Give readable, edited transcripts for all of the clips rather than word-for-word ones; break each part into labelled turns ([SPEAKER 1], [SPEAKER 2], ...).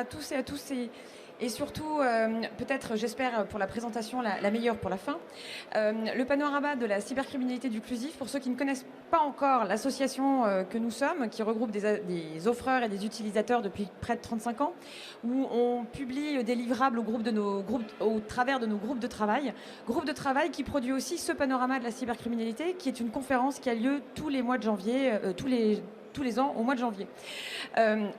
[SPEAKER 1] tous et à tous et surtout, peut-être, j'espère, pour la présentation la meilleure pour la fin. Le panorama de la cybercriminalité d'Uclusif, pour ceux qui ne connaissent pas encore l'association que nous sommes, qui regroupe des offreurs et des utilisateurs depuis près de 35 ans, où on publie des livrables au travers de nos groupes de travail. Groupe de travail qui produit aussi ce panorama de la cybercriminalité, qui est une conférence qui a lieu tous les mois de janvier, tous les ans au mois de janvier.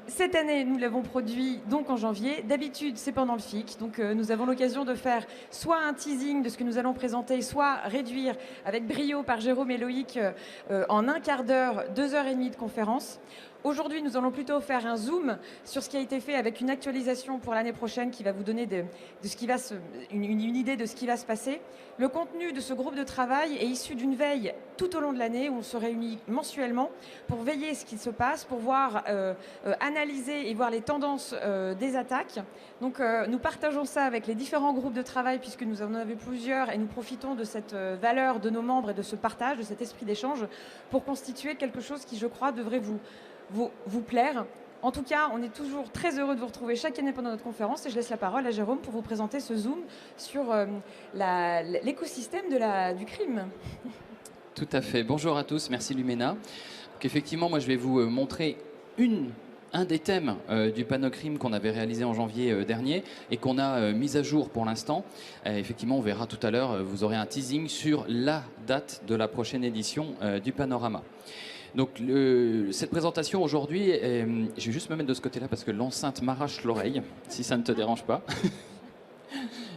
[SPEAKER 1] Cette année, nous l'avons produit donc en janvier. D'habitude, c'est pendant le FIC. Donc, nous avons l'occasion de faire soit un teasing de ce que nous allons présenter, soit réduire avec brio par Jérôme et Loïc en un quart d'heure, 2h30 de conférence. Aujourd'hui, nous allons plutôt faire un zoom sur ce qui a été fait avec une actualisation pour l'année prochaine qui va vous donner une idée de ce qui va se passer. Le contenu de ce groupe de travail est issu d'une veille tout au long de l'année où on se réunit mensuellement pour veiller ce qui se passe, pour voir, analyser et voir les tendances des attaques. Donc nous partageons ça avec les différents groupes de travail puisque nous en avons plusieurs et nous profitons de cette valeur de nos membres et de ce partage, de cet esprit d'échange pour constituer quelque chose qui, je crois, devrait vous plaire. En tout cas, on est toujours très heureux de vous retrouver chaque année pendant notre conférence et je laisse la parole à Jérôme pour vous présenter ce zoom sur l'écosystème du crime.
[SPEAKER 2] Tout à fait. Bonjour à tous, merci Lumena. Donc, effectivement, moi je vais vous montrer un des thèmes du Panocrime qu'on avait réalisé en janvier dernier et qu'on a mis à jour pour l'instant. Effectivement, on verra tout à l'heure, vous aurez un teasing sur la date de la prochaine édition du Panorama. Donc cette présentation aujourd'hui, je vais juste me mettre de ce côté-là parce que l'enceinte m'arrache l'oreille, si ça ne te dérange pas.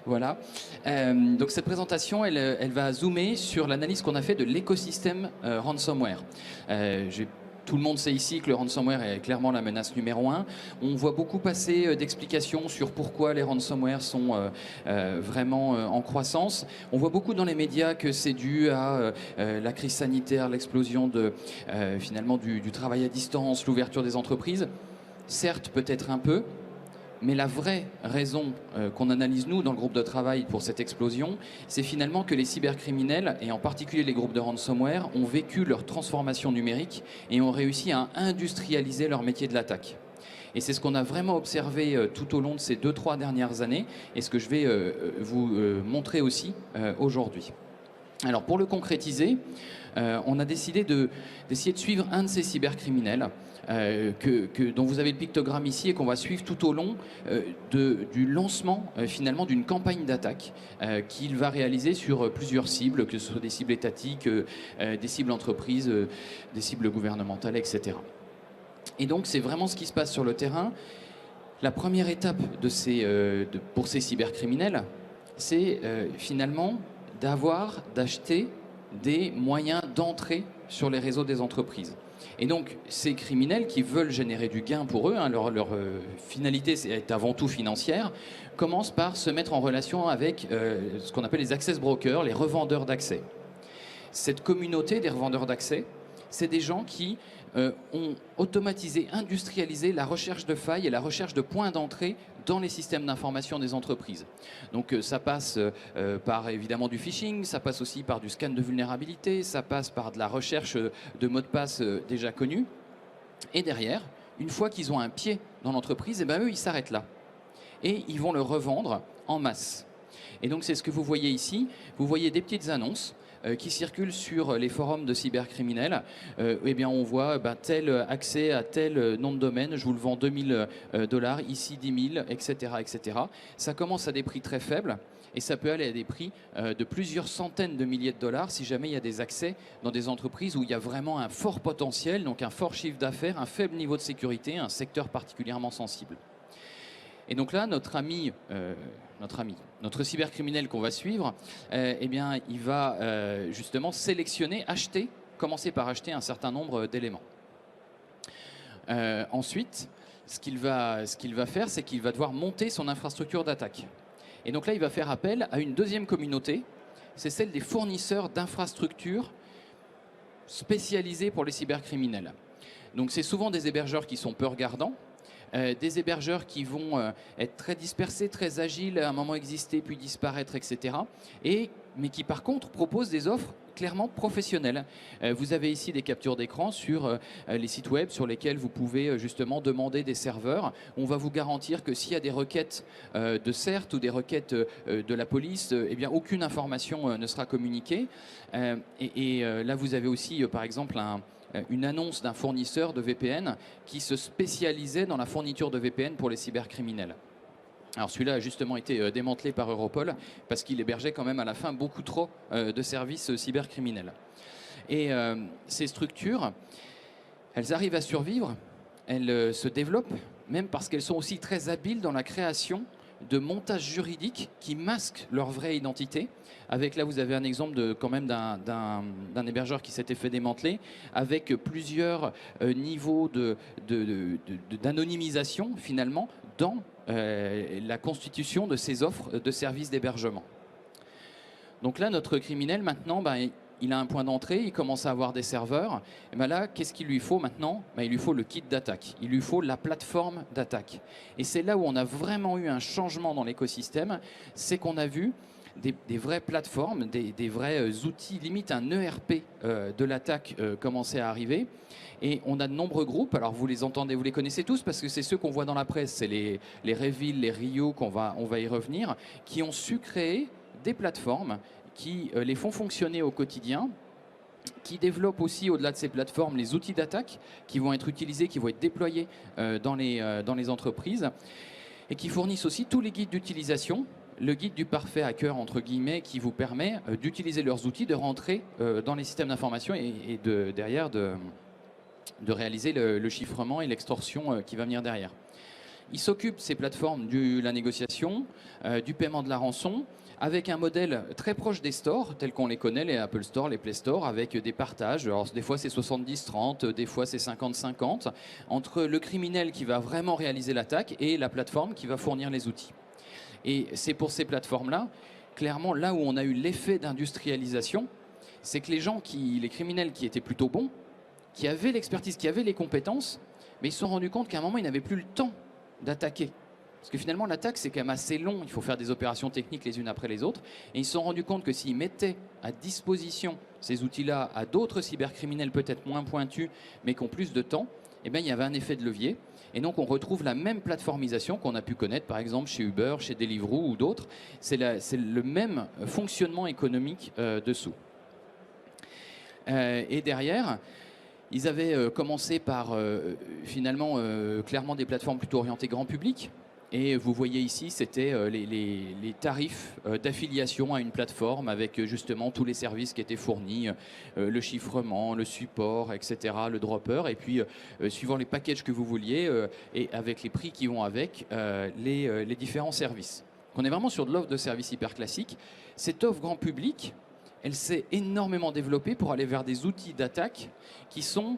[SPEAKER 2] Voilà. Donc cette présentation, elle va zoomer sur l'analyse qu'on a fait de l'écosystème ransomware. Tout le monde sait ici que le ransomware est clairement la menace numéro 1. On voit beaucoup passer d'explications sur pourquoi les ransomware sont vraiment en croissance. On voit beaucoup dans les médias que c'est dû à la crise sanitaire, l'explosion finalement du travail à distance, l'ouverture des entreprises. Certes, peut-être un peu. Mais la vraie raison qu'on analyse, nous, dans le groupe de travail pour cette explosion, c'est finalement que les cybercriminels, et en particulier les groupes de ransomware, ont vécu leur transformation numérique et ont réussi à industrialiser leur métier de l'attaque. Et c'est ce qu'on a vraiment observé tout au long de ces 2-3 dernières années, et ce que je vais vous montrer aussi aujourd'hui. Alors, pour le concrétiser, on a décidé d'essayer de suivre un de ces cybercriminels dont vous avez le pictogramme ici et qu'on va suivre tout au long du lancement finalement d'une campagne d'attaque qu'il va réaliser sur plusieurs cibles, que ce soit des cibles étatiques, des cibles entreprises, des cibles gouvernementales, etc. Et donc c'est vraiment ce qui se passe sur le terrain. La première étape pour ces cybercriminels, c'est finalement d'acheter des moyens d'entrée sur les réseaux des entreprises. Et donc, ces criminels qui veulent générer du gain pour eux, hein, leur finalité est avant tout financière, commencent par se mettre en relation avec ce qu'on appelle les access brokers, les revendeurs d'accès. Cette communauté des revendeurs d'accès, c'est des gens qui ont automatisé, industrialisé la recherche de failles et la recherche de points d'entrée dans les systèmes d'information des entreprises. Donc ça passe par évidemment du phishing, ça passe aussi par du scan de vulnérabilité, ça passe par de la recherche de mots de passe déjà connus. Et derrière, une fois qu'ils ont un pied dans l'entreprise, eh ben, eux, ils s'arrêtent là. Et ils vont le revendre en masse. Et donc c'est ce que vous voyez ici. Vous voyez des petites annonces qui circulent sur les forums de cybercriminels. Eh bien, on voit tel accès à tel nom de domaine, je vous le vends 2000 $, ici 10 000, etc., etc. Ça commence à des prix très faibles et ça peut aller à des prix de plusieurs centaines de milliers de dollars si jamais il y a des accès dans des entreprises où il y a vraiment un fort potentiel, donc un fort chiffre d'affaires, un faible niveau de sécurité, un secteur particulièrement sensible. Et donc là, notre cybercriminel qu'on va suivre, eh bien, il va justement commencer par acheter un certain nombre d'éléments. Ensuite, ce qu'il va faire, c'est qu'il va devoir monter son infrastructure d'attaque. Et donc là, il va faire appel à une deuxième communauté, c'est celle des fournisseurs d'infrastructures spécialisés pour les cybercriminels. Donc c'est souvent des hébergeurs qui sont peu regardants, des hébergeurs qui vont être très dispersés, très agiles, à un moment exister puis disparaître, etc. Mais qui par contre proposent des offres clairement professionnel. Vous avez ici des captures d'écran sur les sites web sur lesquels vous pouvez justement demander des serveurs. On va vous garantir que s'il y a des requêtes de CERT ou des requêtes de la police, eh bien, aucune information ne sera communiquée. Là, vous avez aussi, par exemple, une annonce d'un fournisseur de VPN qui se spécialisait dans la fourniture de VPN pour les cybercriminels. Alors celui-là a justement été démantelé par Europol parce qu'il hébergeait quand même à la fin beaucoup trop de services cybercriminels. Et ces structures, elles arrivent à survivre, elles se développent, même parce qu'elles sont aussi très habiles dans la création de montages juridiques qui masquent leur vraie identité. Avec là, vous avez un exemple quand même d'un hébergeur qui s'était fait démanteler, avec plusieurs niveaux d'anonymisation finalement dans la constitution de ces offres de services d'hébergement. Donc là, notre criminel maintenant, il a un point d'entrée, il commence à avoir des serveurs. Et ben là, qu'est-ce qu'il lui faut maintenant? Il lui faut le kit d'attaque, il lui faut la plateforme d'attaque. Et c'est là où on a vraiment eu un changement dans l'écosystème, c'est qu'on a vu des vraies plateformes, des vrais outils, limite un ERP de l'attaque commencer à arriver. Et on a de nombreux groupes, alors vous les entendez, vous les connaissez tous parce que c'est ceux qu'on voit dans la presse, c'est les Revil, les Rio, on va y revenir, qui ont su créer des plateformes qui les font fonctionner au quotidien, qui développent aussi au-delà de ces plateformes les outils d'attaque qui vont être utilisés, qui vont être déployés dans les entreprises et qui fournissent aussi tous les guides d'utilisation, le guide du parfait hacker entre guillemets qui vous permet d'utiliser leurs outils, de rentrer dans les systèmes d'information et derrière de réaliser le chiffrement et l'extorsion qui va venir derrière. Ils s'occupent, ces plateformes, de la négociation, du paiement de la rançon, avec un modèle très proche des stores, tels qu'on les connaît, les Apple Store, les Play Store, avec des partages. Alors, des fois, c'est 70-30, des fois, c'est 50-50, entre le criminel qui va vraiment réaliser l'attaque et la plateforme qui va fournir les outils. Et c'est pour ces plateformes-là, clairement, là où on a eu l'effet d'industrialisation, c'est que les criminels qui étaient plutôt bons, qui avaient l'expertise, qui avaient les compétences, mais ils se sont rendus compte qu'à un moment, ils n'avaient plus le temps d'attaquer. Parce que finalement, l'attaque, c'est quand même assez long. Il faut faire des opérations techniques les unes après les autres. Et ils se sont rendus compte que s'ils mettaient à disposition ces outils-là à d'autres cybercriminels peut-être moins pointus, mais qui ont plus de temps, eh bien, il y avait un effet de levier. Et donc, on retrouve la même plateformisation qu'on a pu connaître, par exemple, chez Uber, chez Deliveroo ou d'autres. C'est le même fonctionnement économique dessous. Et derrière, ils avaient commencé par, finalement, clairement des plateformes plutôt orientées grand public. Et vous voyez ici, c'était les tarifs d'affiliation à une plateforme avec justement tous les services qui étaient fournis, le chiffrement, le support, etc., le dropper, et puis suivant les packages que vous vouliez et avec les prix qui vont avec, les différents services. On est vraiment sur de l'offre de services hyper classique. Cette offre grand public, elle s'est énormément développée pour aller vers des outils d'attaque qui sont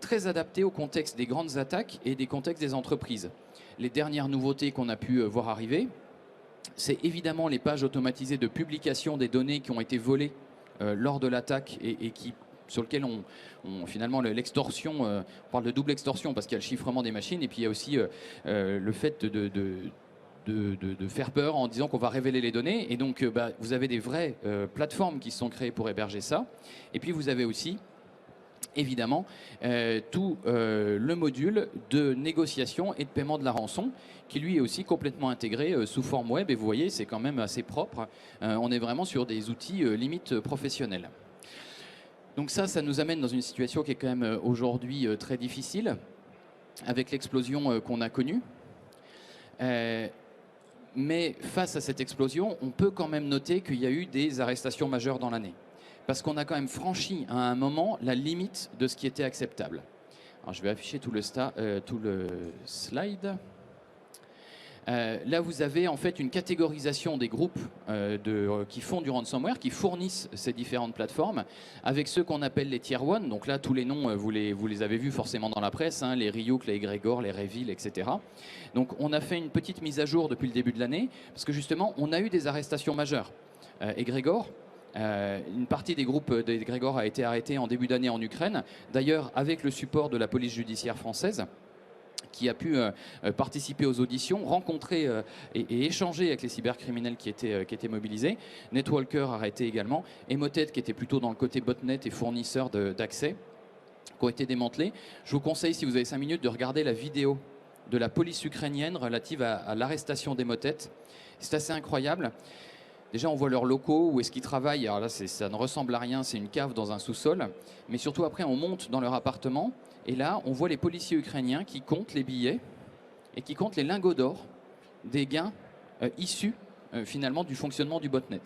[SPEAKER 2] très adaptés au contexte des grandes attaques et des contextes des entreprises. Les dernières nouveautés qu'on a pu voir arriver, c'est évidemment les pages automatisées de publication des données qui ont été volées lors de l'attaque et sur lesquelles finalement l'extorsion, on parle de double extorsion parce qu'il y a le chiffrement des machines et puis il y a aussi le fait de faire peur en disant qu'on va révéler les données. Et donc vous avez des vraies plateformes qui se sont créées pour héberger ça. Et puis vous avez aussi évidemment tout le module de négociation et de paiement de la rançon qui lui est aussi complètement intégré sous forme web et vous voyez c'est quand même assez propre, on est vraiment sur des outils limite professionnels. Donc ça nous amène dans une situation qui est quand même aujourd'hui très difficile avec l'explosion qu'on a connue. Mais face à cette explosion, on peut quand même noter qu'il y a eu des arrestations majeures dans l'année. Parce qu'on a quand même franchi à un moment la limite de ce qui était acceptable. Alors je vais afficher tout le slide. Là, vous avez en fait une catégorisation des groupes qui font du ransomware, qui fournissent ces différentes plateformes, avec ceux qu'on appelle les Tier 1. Donc là, tous les noms, vous les avez vus forcément dans la presse, hein, les Ryuk, les Egregor, les Revil, etc. Donc on a fait une petite mise à jour depuis le début de l'année, parce que justement, on a eu des arrestations majeures. Egregor, une partie des groupes d'Egregor a été arrêtée en début d'année en Ukraine, d'ailleurs avec le support de la police judiciaire française. qui a pu participer aux auditions, rencontrer et échanger avec les cybercriminels qui étaient mobilisés. Netwalker arrêté également. Emotet qui était plutôt dans le côté botnet et fournisseur d'accès, qui ont été démantelés. Je vous conseille, si vous avez 5 minutes, de regarder la vidéo de la police ukrainienne relative à l'arrestation d'Emotet. C'est assez incroyable. Déjà, on voit leurs locaux, où est-ce qu'ils travaillent. Alors là, ça ne ressemble à rien, c'est une cave dans un sous-sol. Mais surtout, après, on monte dans leur appartement. Et là, on voit les policiers ukrainiens qui comptent les billets et qui comptent les lingots d'or des gains issus finalement du fonctionnement du botnet.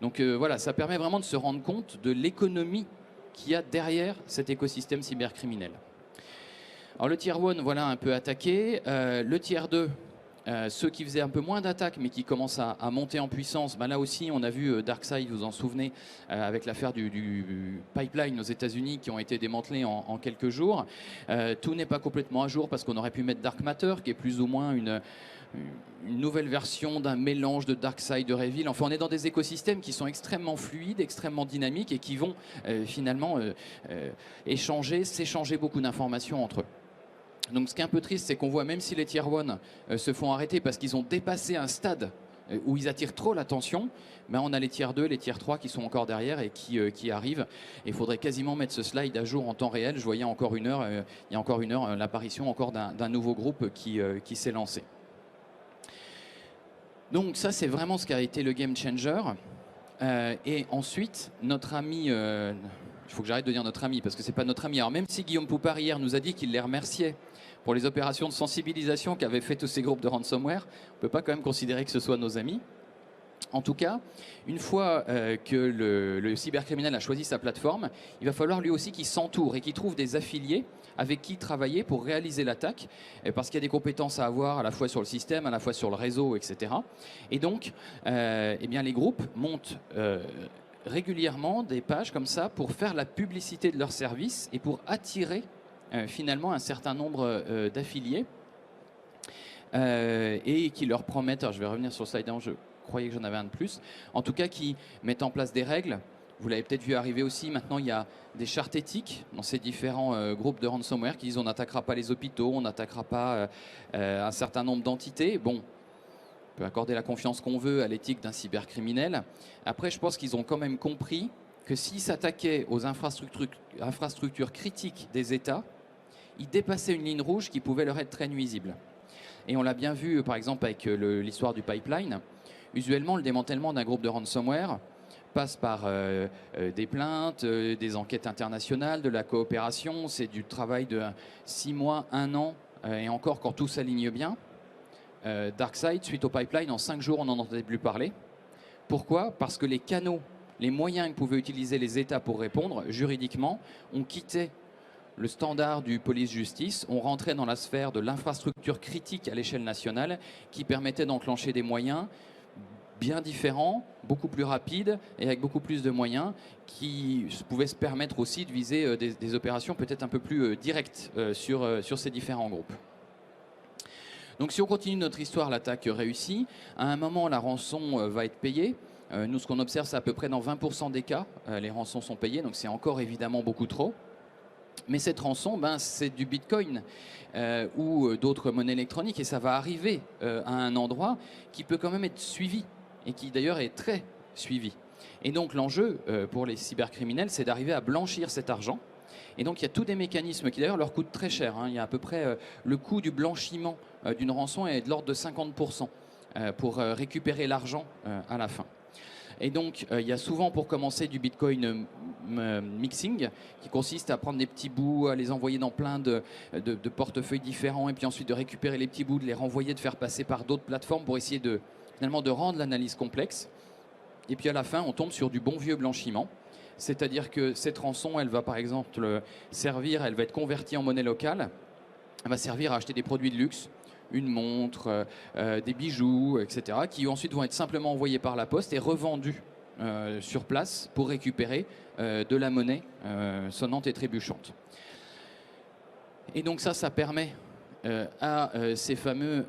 [SPEAKER 2] Donc voilà, ça permet vraiment de se rendre compte de l'économie qu'il y a derrière cet écosystème cybercriminel. Alors le tier 1, voilà, un peu attaqué. Le tier 2, ceux qui faisaient un peu moins d'attaques mais qui commencent à monter en puissance, ben là aussi on a vu DarkSide, vous en souvenez, avec l'affaire du pipeline aux États-Unis qui ont été démantelés en quelques jours. Tout n'est pas complètement à jour parce qu'on aurait pu mettre Dark Matter qui est plus ou moins une nouvelle version d'un mélange de DarkSide, de Revil. Enfin, on est dans des écosystèmes qui sont extrêmement fluides, extrêmement dynamiques et qui vont finalement s'échanger beaucoup d'informations entre eux. Donc ce qui est un peu triste, c'est qu'on voit même si les tier 1 se font arrêter parce qu'ils ont dépassé un stade où ils attirent trop l'attention, ben on a les tier 2, les tier 3 qui sont encore derrière et qui arrivent. Il faudrait quasiment mettre ce slide à jour en temps réel. Je voyais encore il y a encore une heure, l'apparition encore d'un nouveau groupe qui s'est lancé. Donc ça, c'est vraiment ce qui a été le game changer. Et ensuite, notre ami... il faut que j'arrête de dire notre ami, parce que c'est pas notre ami. Alors même si Guillaume Poupard hier nous a dit qu'il les remerciait pour les opérations de sensibilisation qu'avaient fait tous ces groupes de ransomware, on ne peut pas quand même considérer que ce soit nos amis. En tout cas, une fois que le cybercriminel a choisi sa plateforme, il va falloir lui aussi qu'il s'entoure et qu'il trouve des affiliés avec qui travailler pour réaliser l'attaque, parce qu'il y a des compétences à avoir à la fois sur le système, à la fois sur le réseau, etc. Et donc, eh bien, les groupes montent régulièrement des pages comme ça pour faire la publicité de leurs services et pour attirer finalement un certain nombre d'affiliés et qui leur promettent, alors je vais revenir sur le slide d'avant, je croyais que j'en avais un de plus, en tout cas qui mettent en place des règles. Vous l'avez peut-être vu arriver aussi, maintenant il y a des chartes éthiques dans ces différents groupes de ransomware qui disent on n'attaquera pas les hôpitaux, on n'attaquera pas un certain nombre d'entités. Bon, on peut accorder la confiance qu'on veut à l'éthique d'un cybercriminel. Après, je pense qu'ils ont quand même compris que s'ils s'attaquaient aux infrastructures critiques des États, ils dépassaient une ligne rouge qui pouvait leur être très nuisible. Et on l'a bien vu, par exemple, avec l'histoire du pipeline. Usuellement, le démantèlement d'un groupe de ransomware passe par des plaintes, des enquêtes internationales, de la coopération. C'est du travail de 6 mois, 1 an, et encore quand tout s'aligne bien. DarkSide, suite au pipeline, en 5 jours, on n'en entendait plus parler. Pourquoi? Parce que les canaux, les moyens que pouvaient utiliser les États pour répondre, juridiquement, ont quitté le standard du police-justice, on rentrait dans la sphère de l'infrastructure critique à l'échelle nationale qui permettait d'enclencher des moyens bien différents, beaucoup plus rapides et avec beaucoup plus de moyens qui pouvaient se permettre aussi de viser des opérations peut-être un peu plus directes sur ces différents groupes. Donc si on continue notre histoire, l'attaque réussit, à un moment la rançon va être payée. Nous ce qu'on observe c'est à peu près dans 20% des cas, les rançons sont payées, donc c'est encore évidemment beaucoup trop. Mais cette rançon, ben, c'est du bitcoin ou d'autres monnaies électroniques et ça va arriver à un endroit qui peut quand même être suivi et qui d'ailleurs est très suivi. Et donc l'enjeu pour les cybercriminels, c'est d'arriver à blanchir cet argent. Et donc il y a tous des mécanismes qui d'ailleurs leur coûtent très cher. Il y a à peu près le coût du blanchiment d'une rançon est de l'ordre de 50% pour récupérer l'argent à la fin. Et donc, il y a souvent pour commencer du Bitcoin mixing qui consiste à prendre des petits bouts, à les envoyer dans plein de portefeuilles différents et puis ensuite de récupérer les petits bouts, de les renvoyer, de faire passer par d'autres plateformes pour essayer finalement de rendre l'analyse complexe. Et puis à la fin, on tombe sur du bon vieux blanchiment. C'est-à-dire que cette rançon, elle va par exemple servir, elle va être convertie en monnaie locale, elle va servir à acheter des produits de luxe, une montre, des bijoux, etc., qui ensuite vont être simplement envoyés par la poste et revendus sur place pour récupérer de la monnaie sonnante et trébuchante. Et donc ça permet à ces fameux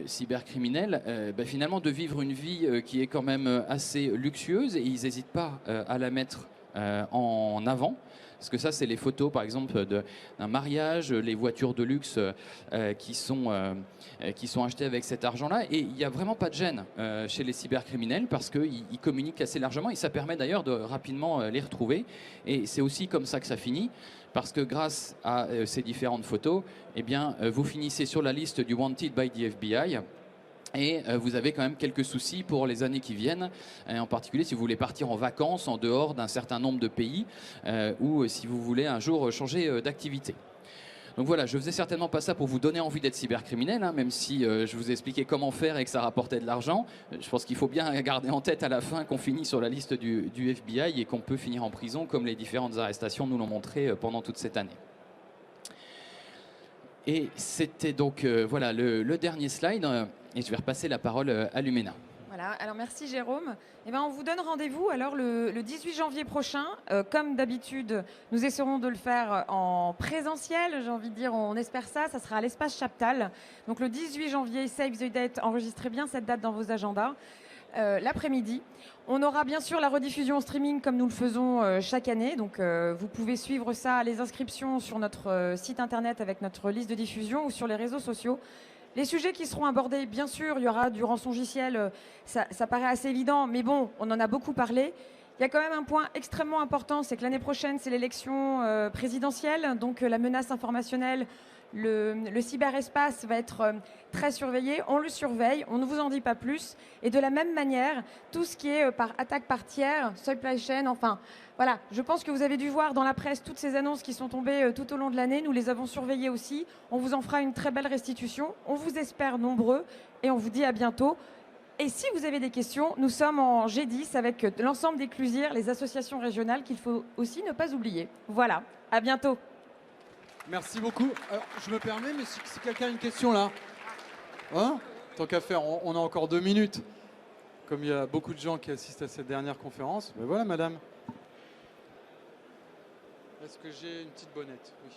[SPEAKER 2] cybercriminels finalement de vivre une vie qui est quand même assez luxueuse et ils n'hésitent pas à la mettre en avant Parce que ça, c'est les photos, par exemple, d'un mariage, les voitures de luxe qui sont achetées avec cet argent-là. Et il n'y a vraiment pas de gêne chez les cybercriminels parce qu'ils communiquent assez largement et ça permet d'ailleurs de rapidement les retrouver. Et c'est aussi comme ça que ça finit. Parce que grâce à ces différentes photos, eh bien, vous finissez sur la liste du Wanted by the FBI. Et vous avez quand même quelques soucis pour les années qui viennent, en particulier si vous voulez partir en vacances en dehors d'un certain nombre de pays ou si vous voulez un jour changer d'activité. Donc voilà, je faisais certainement pas ça pour vous donner envie d'être cybercriminel, hein, même si je vous ai expliqué comment faire et que ça rapportait de l'argent. Je pense qu'il faut bien garder en tête à la fin qu'on finit sur la liste du FBI et qu'on peut finir en prison comme les différentes arrestations nous l'ont montré pendant toute cette année. Et c'était donc voilà le dernier slide et je vais repasser la parole à Lumena.
[SPEAKER 1] Voilà, alors merci Jérôme. Eh ben, on vous donne rendez-vous alors le 18 janvier prochain. Comme d'habitude, nous essaierons de le faire en présentiel, j'ai envie de dire, on espère ça. Ça sera à l'espace Chaptal. Donc le 18 janvier, save the date, enregistrez bien cette date dans vos agendas. L'après-midi. On aura bien sûr la rediffusion en streaming comme nous le faisons chaque année. Donc vous pouvez suivre ça, les inscriptions sur notre site internet avec notre liste de diffusion ou sur les réseaux sociaux. Les sujets qui seront abordés, bien sûr, il y aura du rançongiciel, ça paraît assez évident, mais bon, on en a beaucoup parlé. Il y a quand même un point extrêmement important, c'est que l'année prochaine, c'est l'élection présidentielle, donc la menace informationnelle, le cyberespace va être très surveillé. On le surveille, on ne vous en dit pas plus. Et de la même manière, tout ce qui est par attaque par tiers, supply chain, enfin, voilà. Je pense que vous avez dû voir dans la presse toutes ces annonces qui sont tombées tout au long de l'année. Nous les avons surveillées aussi. On vous en fera une très belle restitution. On vous espère nombreux et on vous dit à bientôt. Et si vous avez des questions, nous sommes en G10 avec l'ensemble des CLUSIR, les associations régionales qu'il faut aussi ne pas oublier. Voilà, à bientôt.
[SPEAKER 3] Merci beaucoup. Je me permets, mais si quelqu'un a une question là, hein, tant qu'à faire, on a encore 2 minutes. Comme il y a beaucoup de gens qui assistent à cette dernière conférence, ben voilà, madame. Est-ce que j'ai une petite bonnette? Oui.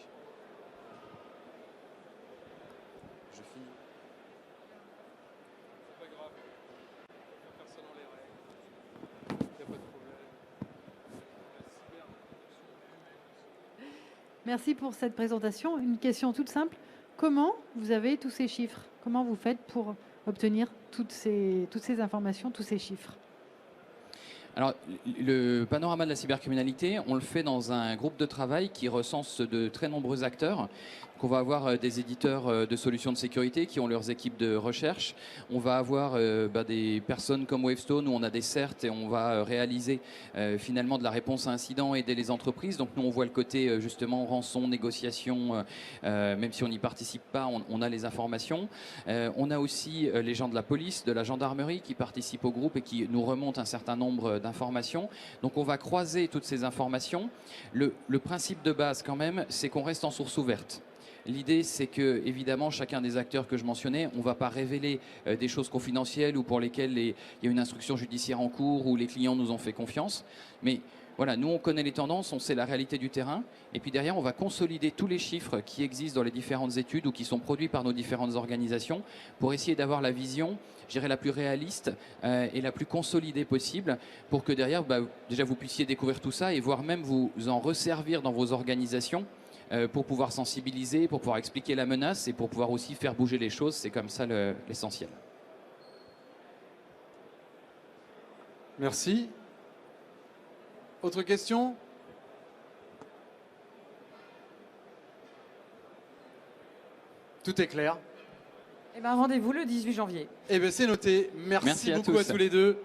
[SPEAKER 3] Je finis. C'est pas grave. Il n'y a personne dans les règles. Il n'y a pas de problème.
[SPEAKER 4] Merci pour cette présentation. Une question toute simple. Comment vous avez tous ces chiffres? Comment vous faites pour obtenir toutes ces informations, tous ces chiffres?
[SPEAKER 2] Alors, le panorama de la cybercriminalité, on le fait dans un groupe de travail qui recense de très nombreux acteurs. Donc, on va avoir des éditeurs de solutions de sécurité qui ont leurs équipes de recherche. On va avoir des personnes comme Wavestone où on a des certes et on va réaliser finalement de la réponse à incidents, aider les entreprises. Donc nous, on voit le côté justement rançon, négociation, même si on n'y participe pas, on a les informations. On a aussi les gens de la police, de la gendarmerie qui participent au groupe et qui nous remontent un certain nombre d'informations. Donc on va croiser toutes ces informations. Le principe de base quand même, c'est qu'on reste en source ouverte. L'idée, c'est que, évidemment, chacun des acteurs que je mentionnais, on ne va pas révéler des choses confidentielles ou pour lesquelles il y a une instruction judiciaire en cours ou les clients nous ont fait confiance. Mais voilà, nous, on connaît les tendances, on sait la réalité du terrain. Et puis derrière, on va consolider tous les chiffres qui existent dans les différentes études ou qui sont produits par nos différentes organisations pour essayer d'avoir la vision, je dirais, la plus réaliste et la plus consolidée possible pour que derrière, déjà, vous puissiez découvrir tout ça et voire même vous en resservir dans vos organisations pour pouvoir sensibiliser, pour pouvoir expliquer la menace et pour pouvoir aussi faire bouger les choses. C'est comme ça l'essentiel.
[SPEAKER 3] Merci. Autre question? Tout est clair.
[SPEAKER 1] Eh ben, rendez-vous le 18 janvier.
[SPEAKER 3] Eh bien, c'est noté. Merci beaucoup à tous les deux.